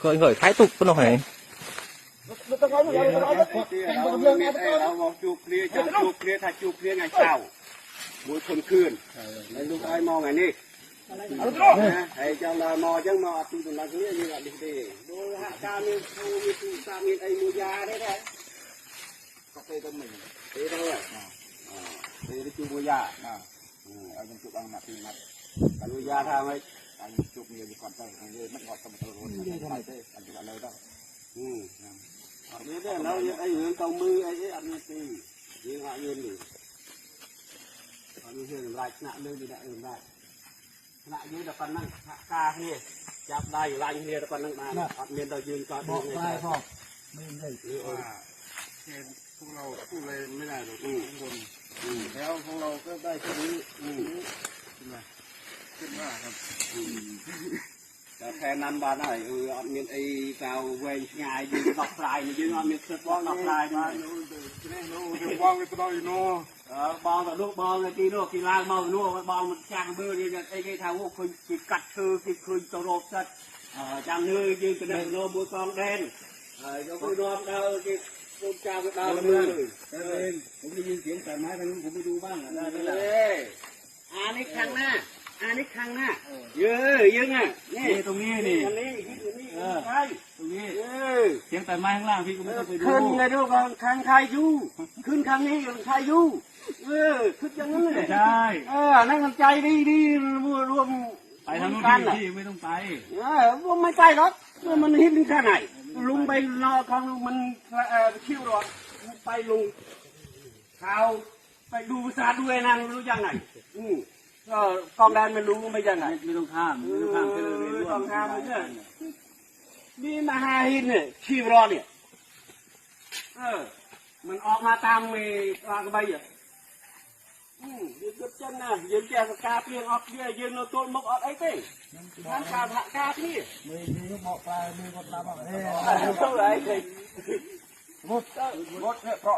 khơi khơi thái tục nó này ngày sau buổiคนคืนลูกไอ้มองไงนี่ไอ้เจ้าลอยมอจังมอตีตุลังนี้นี่แหละดีดีดูฮะการมีครูมีตูตามีไอ้มูยาได้แท้ก็เตะต้นหนึ่งเตะได้เลยเตะได้จูมูยาเอายังจุกอังนัดตีนัดการมูยาทำไมอันจุกมีอยู่ก่อนได้อันนี้มันกอดสมตัวรถไปเตะอันจุกอะไรได้อันนี้ได้แล้วไอ้เงินเกามือไอ้อันนี้ตียิงหาเงินหนึ่งอันนี้เรื่องไรหน้าเรื่องนี้ได้ได้หน้ายืนแต่ปันนั่งกาเนี่ยจับได้อยู่ไรเนี่ยแต่ปันนั่งมาอัดเมียนเรายืนก่อนบอกได้พ่อไม่ได้พวกเราพูดอะไรไม่ได้หรอกทุกคนแล้วพวกเราก็ได้แค่นี้ขึ้นมาครับแต่แทนนั้นบ้านไหนอัดเมียนไอ้กาวเวงงายยืนดอกปลายยืนอัดเมียนเสื้อป้องดอกปลายมาบองไปตัวอยู่โน่บองกับลูกบองเลยทีโน่กีฬาเมาโน่บองมันช่างมือนี่ไอ้ทางพวกคุณจิตกัดคือจิตคุณตลบสัตว์จำเนื้อยืนกระเด็นโน่บุญกองแดนยกมือรวมเราจิตคุณจ้าก็ดาวมือผมได้ยินเสียงแต่ไม้ทางนู้นผมไปดูบ้างเลยอันนี้ข้างหน้าอันนี้ข้างหน้าเยอะเยอะไงนี่ตรงนี้นี่อันนี้ใช่ตรงนี้เสียงแต่ไม้ข้างล่างพี่ก็ไม่ต้องไปดูขึ้นเลยดูก่อนข้างใครอยู่ขึ้นข้างนี้ข้างใครอยู่ขึ้นอย่างนั้นเลยใช่นั่งกันใจดีรวมไปทางนู้นพี่ไม่ต้องไปว่าไม่ไปหรอกมันหิ้มแค่ไหนลุงไปรอของมันคิ้วรอไปลุงข่าวไปดูภาษาด้วยนั่นรู้ยังไงก็กองแดนไม่รู้ไม่ยังไงไม่ต้องข้ามไม่ต้องข้ามเลยนี่มาหาหินเนี่ยชีวรอเนี่ยมันออกมาตามเมย์ปลากระใบอ่ะยืนกับchân nèยืนแจกกาเปลี่ยนออกเยอะยืนโนโต้มกออกไอ้เต้งานการหักกาพี่มือบอกปลามือบอกปลาบอกเท่าไหร่หมดเนี่ยเพราะ